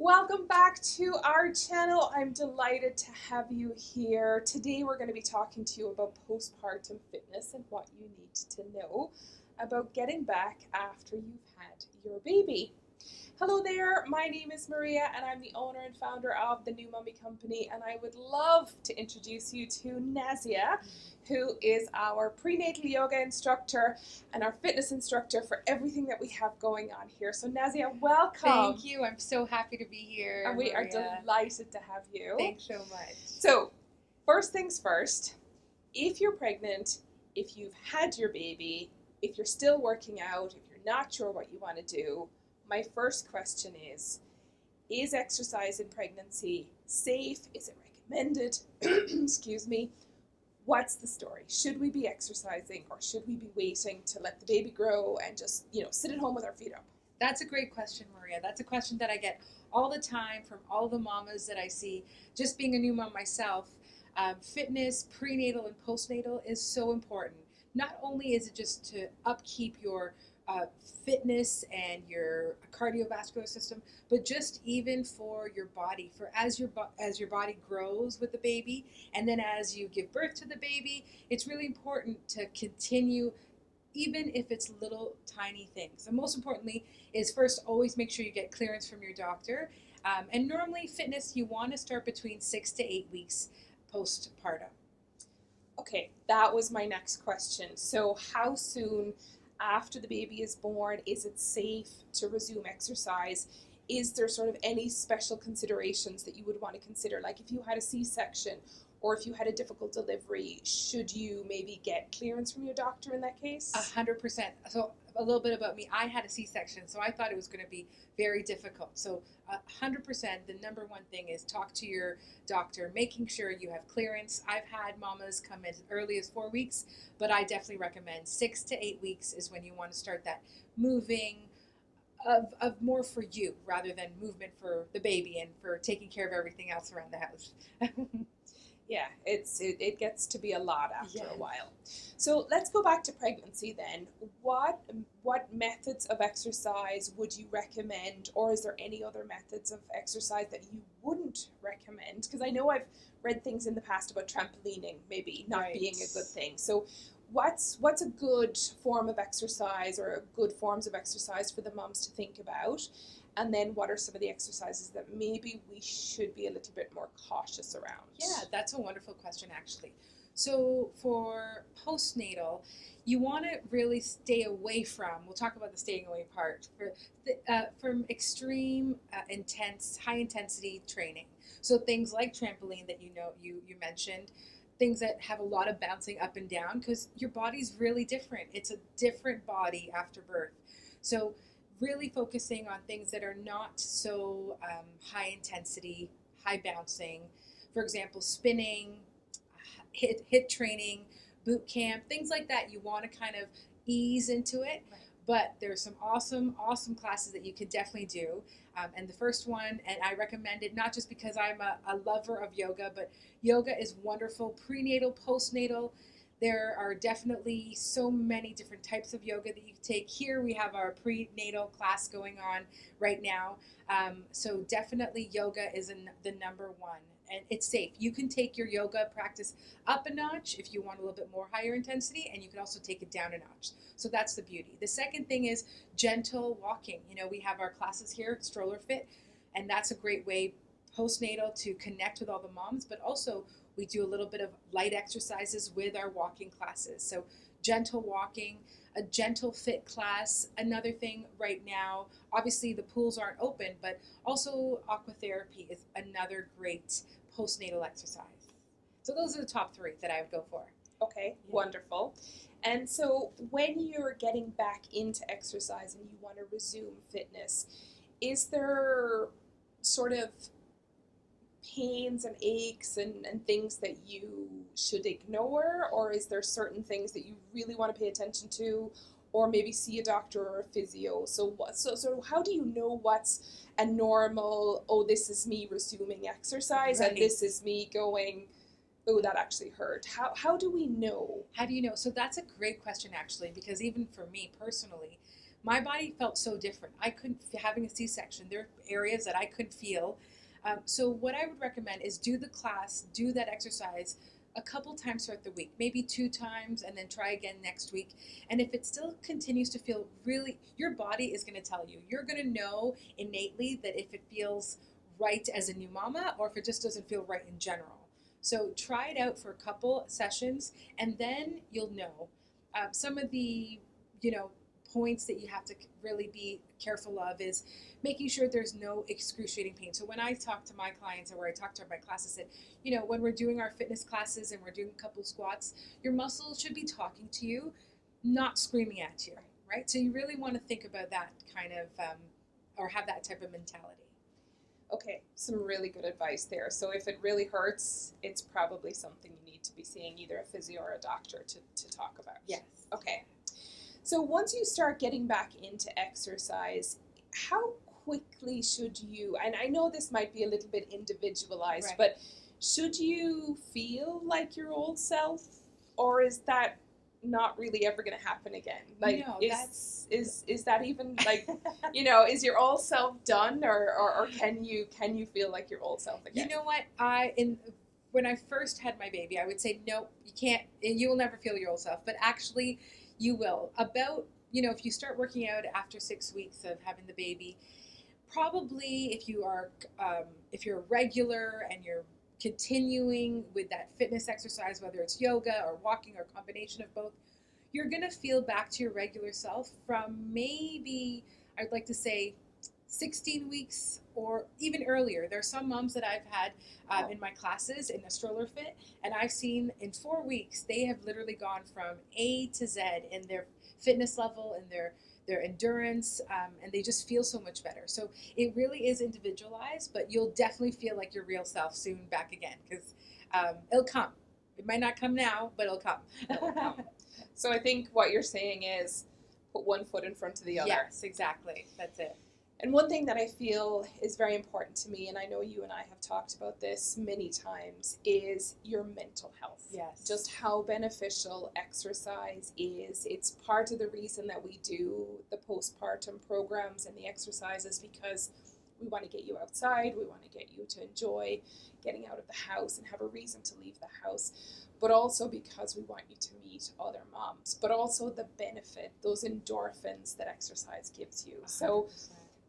Welcome back to our channel. I'm delighted to have you here. Today we're going to be talking to you about postpartum fitness and what you need to know about getting back after you've had your baby. Hello there, my name is Maria and I'm the owner and founder of the New Mummy Company, and I would love to introduce you to Nazia, who is our prenatal yoga instructor and our fitness instructor for everything that we have going on here. So Nazia, welcome. Thank you. I'm so happy to be here. And we Maria. are delighted to have you. Thanks so much. So, first things first, if you're pregnant, if you've had your baby, if you're still working out, if you're not sure what you want to do, my first question is exercise in pregnancy safe? Is it recommended? Excuse me. What's the story? Should we be exercising or should we be waiting to let the baby grow and just, sit at home with our feet up? That's a great question, Maria. That's a question that I get all the time from all the mamas that I see. Just being a new mom myself, fitness, prenatal and postnatal is so important. Not only is it just to upkeep your fitness and your cardiovascular system, but just even for your body, for as your body grows with the baby, and then as you give birth to the baby, it's really important to continue, even if it's little tiny things. And most importantly is first always make sure you get clearance from your doctor. And normally fitness, you want to start between 6 to 8 weeks postpartum. Okay, that was my next question. So how soon after the baby is born is it safe to resume exercise? Is there sort of any special considerations that you would want to consider? Like if you had a C-section or if you had a difficult delivery, should you maybe get clearance from your doctor in that case? 100%. So a little bit about me. I had a C-section, so I thought it was going to be very difficult. So 100%, the number one thing is talk to your doctor, making sure you have clearance. I've had mamas come as early as 4 weeks, but I definitely recommend 6 to 8 weeks is when you want to start that moving of more for you rather than movement for the baby and for taking care of everything else around the house. Yeah, it gets to be a lot after Yeah. a while. So let's go back to pregnancy then. What methods of exercise would you recommend, or is there any other methods of exercise that you wouldn't recommend? Because I know I've read things in the past about trampolining maybe not Right. being a good thing. So what's a good form of exercise or good forms of exercise for the mums to think about? And then what are some of the exercises that maybe we should be a little bit more cautious around? Yeah, that's a wonderful question, actually. So for postnatal, you want to really stay away from, we'll talk about the staying away part, from extreme, intense, high intensity training. So things like trampoline that you mentioned, things that have a lot of bouncing up and down, because your body's really different. It's a different body after birth. So really focusing on things that are not so high intensity, high bouncing. For example, spinning, hit training, boot camp, things like that. You want to kind of ease into it. Right. But there's some awesome classes that you could definitely do. And the first one, and I recommend it not just because I'm a lover of yoga, but yoga is wonderful, prenatal, postnatal. There are definitely so many different types of yoga that you can take. Here we have our prenatal class going on right now. So definitely yoga is the number one. And it's safe. You can take your yoga practice up a notch if you want a little bit more higher intensity, and you can also take it down a notch. So that's the beauty. The second thing is gentle walking. We have our classes here, Stroller Fit, and that's a great way postnatal to connect with all the moms, but also we do a little bit of light exercises with our walking classes. So gentle walking, a gentle fit class. Another thing right now, obviously the pools aren't open, but also aquatherapy is another great postnatal exercise. So those are the top three that I would go for. Okay, Yeah. wonderful. And so when you're getting back into exercise and you want to resume fitness, is there sort of pains and aches and things that you should ignore, or is there certain things that you really want to pay attention to, or maybe see a doctor or a physio? So how do you know what's a normal, oh, this is me resuming exercise, Right. and this is me going, oh, that actually hurt? How do we know? How do you know? So that's a great question, actually, because even for me personally, my body felt so different. I couldn't, having a C-section, there are areas that I couldn't feel. So what I would recommend is do the class, do that exercise a couple times throughout the week, maybe 2 times, and then try again next week. And if it still continues to feel really, your body is going to tell you. You're going to know innately that if it feels right as a new mama or if it just doesn't feel right in general. So try it out for a couple sessions, and then you'll know. Some of the, points that you have to really be careful of is making sure there's no excruciating pain. So when I talk to my clients, or where I talk to my classes, that when we're doing our fitness classes and we're doing a couple squats, your muscles should be talking to you, not screaming at you, right? So you really want to think about that kind of, or have that type of mentality. Okay, some really good advice there. So if it really hurts, it's probably something you need to be seeing either a physio or a doctor to talk about. Yes. Okay. So once you start getting back into exercise, how quickly should you, and I know this might be a little bit individualized, Right. but should you feel like your old self, or is that not really ever going to happen again? Like, No, is that even like, is your old self done, or can you feel like your old self again? You know what? When I first had my baby, I would say, nope, you can't, you will never feel your old self. But actually, you will. About, if you start working out after 6 weeks of having the baby, probably if you're regular and you're continuing with that fitness exercise, whether it's yoga or walking or a combination of both, you're going to feel back to your regular self from maybe, I'd like to say, 16 weeks or even earlier. There are some moms that I've had in my classes in a stroller fit, and I've seen in 4 weeks they have literally gone from A to Z in their fitness level and their endurance, and they just feel so much better. So it really is individualized, but you'll definitely feel like your real self soon back again, because it'll come. It might not come now, but it'll come. It'll come. So I think what you're saying is put one foot in front of the other. Yes, exactly. That's it. And one thing that I feel is very important to me, and I know you and I have talked about this many times, is your mental health. Yes. Just how beneficial exercise is. It's part of the reason that we do the postpartum programs and the exercises, because we want to get you outside, we want to get you to enjoy getting out of the house and have a reason to leave the house, but also because we want you to meet other moms, but also the benefit, those endorphins that exercise gives you. 100%. So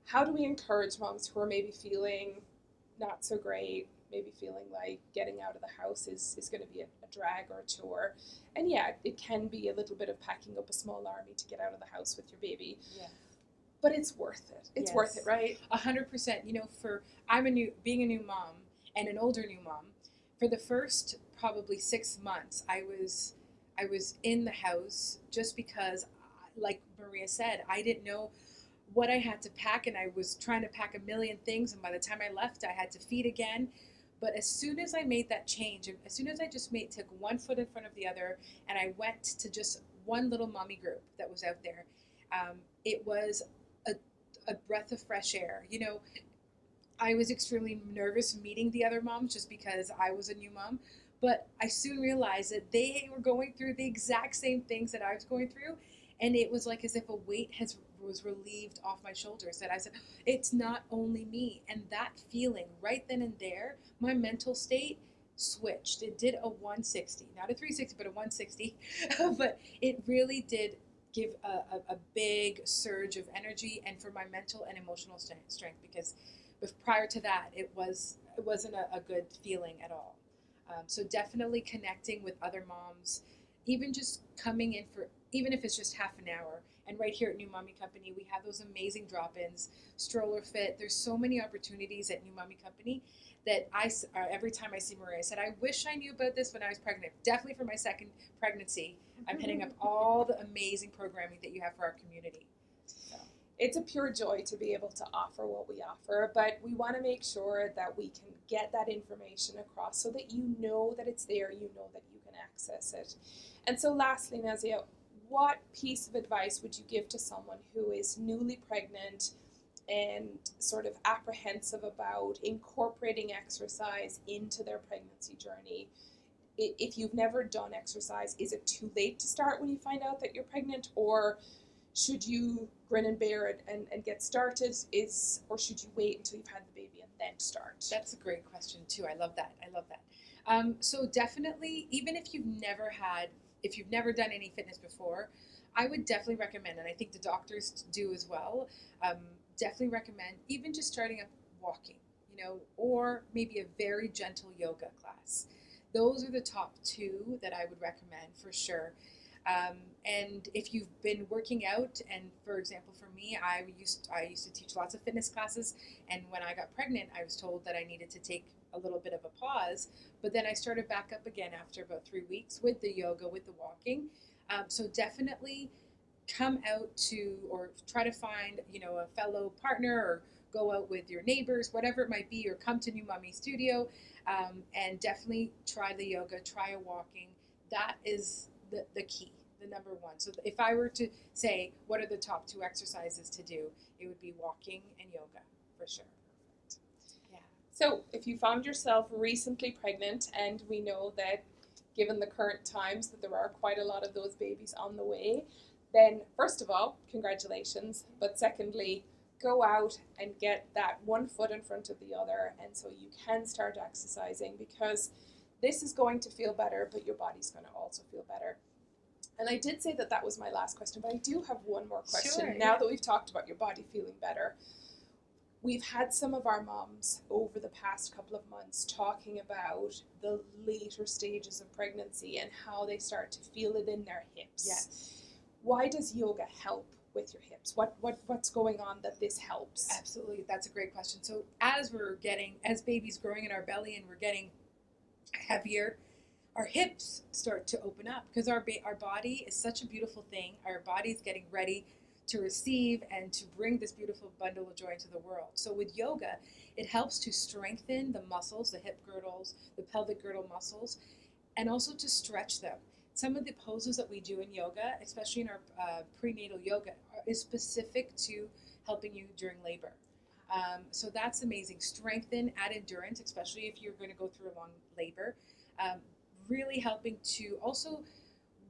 how do we encourage moms who are maybe feeling not so great, maybe feeling like getting out of the house is going to be a drag or a chore? And yeah, it can be a little bit of packing up a small army to get out of the house with your baby. Yeah. But it's worth it. It's worth it, right? 100%. Being a new mom and an older new mom, for the first probably 6 months, I was in the house just because, like Maria said, I didn't know what I had to pack, and I was trying to pack a million things, and by the time I left, I had to feed again. But as soon as I made that change, as soon as I just took one foot in front of the other, and I went to just one little mommy group that was out there, it was a breath of fresh air. I was extremely nervous meeting the other moms just because I was a new mom, but I soon realized that they were going through the exact same things that I was going through, and it was like as if a weight was relieved off my shoulders, that I said, it's not only me. And that feeling right then and there, my mental state switched. It did a 160, not a 360, but a 160. But it really did give a big surge of energy, and for my mental and emotional strength, because prior to that, it wasn't a good feeling at all. So definitely connecting with other moms, even just coming in for, even if it's just half an hour. And right here at New Mommy Company, we have those amazing drop-ins, stroller fit. There's so many opportunities at New Mommy Company that every time I see Maria, I said, I wish I knew about this when I was pregnant. Definitely for my second pregnancy, I'm hitting up all the amazing programming that you have for our community. So. It's a pure joy to be able to offer what we offer, but we want to make sure that we can get that information across so that you know that it's there, you know that you can access it. And so lastly, Nazia, what piece of advice would you give to someone who is newly pregnant and sort of apprehensive about incorporating exercise into their pregnancy journey? If you've never done exercise, is it too late to start when you find out that you're pregnant, or should you grin and bear it and get started, or should you wait until you've had the baby and then start? That's a great question too. I love that. So definitely, even if you've never done any fitness before, I would definitely recommend, and I think the doctors do as well, definitely recommend even just starting up walking, or maybe a very gentle yoga class. Those are the top two that I would recommend for sure. And if you've been working out, and for example, for me, I used to teach lots of fitness classes, and when I got pregnant, I was told that I needed to take a little bit of a pause, but then I started back up again after about 3 weeks with the yoga, with the walking. So definitely come out to, or try to find, a fellow partner, or go out with your neighbors, whatever it might be, or come to New Mommy Studio, and definitely try the yoga, try a walking. That is the key, the number one. So if I were to say, what are the top two exercises to do, it would be walking and yoga, for sure. Yeah. So if you found yourself recently pregnant, and we know that given the current times that there are quite a lot of those babies on the way, then first of all, congratulations. But secondly, go out and get that one foot in front of the other, and so you can start exercising, because this is going to feel better, but your body's going to also feel better. And I did say that was my last question, but I do have one more question. Sure, now that we've talked about your body feeling better. We've had some of our moms over the past couple of months talking about the later stages of pregnancy and how they start to feel it in their hips. Yes. Why does yoga help with your hips? What's going on that this helps? Absolutely. That's a great question. So as baby's growing in our belly and we're getting heavier, our hips start to open up, because our body is such a beautiful thing. Our body's getting ready to receive and to bring this beautiful bundle of joy into the world. So with yoga, it helps to strengthen the muscles, the hip girdles, the pelvic girdle muscles, and also to stretch them. Some of the poses that we do in yoga, especially in our prenatal yoga, is specific to helping you during labor. So that's amazing. Strengthen, add endurance, especially if you're going to go through a long labor. Really helping to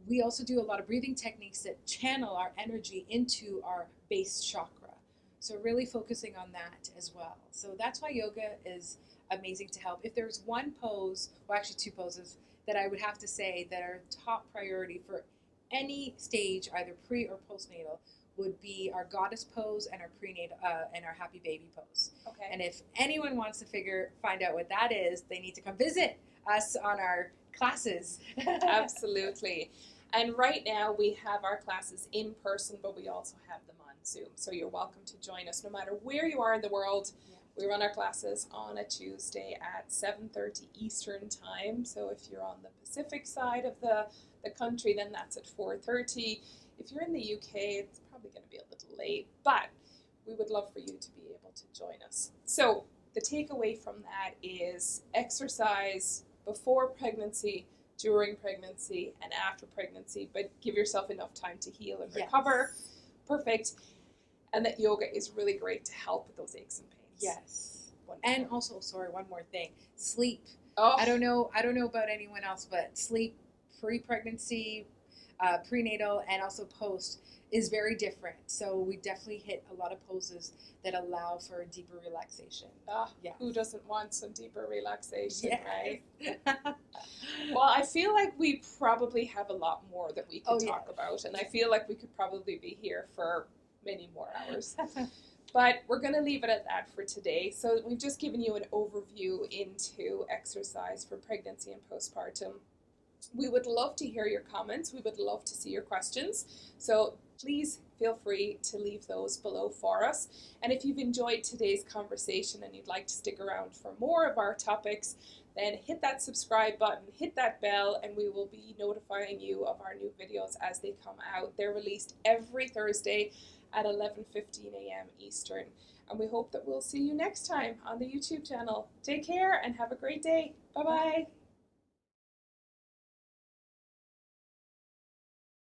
we also do a lot of breathing techniques that channel our energy into our base chakra. So really focusing on that as well. So that's why yoga is amazing to help. If there's one pose, well, actually two poses, that I would have to say that are top priority for any stage, either pre or postnatal, would be our goddess pose and our prenatal and our happy baby pose. Okay. And if anyone wants to find out what that is, they need to come visit us on our classes. Absolutely. And right now we have our classes in person, but we also have them on Zoom. So you're welcome to join us no matter where you are in the world. Yeah. We run our classes on a Tuesday at 7:30 Eastern time. So if you're on the Pacific side of the country, then that's at 4:30. If you're in the UK, it's probably going to be a little late, but we would love for you to be able to join us. So the takeaway from that is exercise before pregnancy, during pregnancy, and after pregnancy, but give yourself enough time to heal and recover. Yes. Perfect. And that yoga is really great to help with those aches and pains. Yes. And also, one more thing. Sleep. Oh. I don't know about anyone else, but sleep pre-pregnancy, prenatal, and also post is very different. So we definitely hit a lot of poses that allow for a deeper relaxation. Who doesn't want some deeper relaxation, yes. right? Well, I feel like we probably have a lot more that we could talk about, and I feel like we could probably be here for many more hours. But we're going to leave it at that for today. So we've just given you an overview into exercise for pregnancy and postpartum. We would love to hear your comments. We would love to see your questions. So please feel free to leave those below for us. And if you've enjoyed today's conversation and you'd like to stick around for more of our topics, then hit that subscribe button, hit that bell, and we will be notifying you of our new videos as they come out. They're released every Thursday at 11:15 a.m. Eastern. And we hope that we'll see you next time on the YouTube channel. Take care and have a great day. Bye-bye.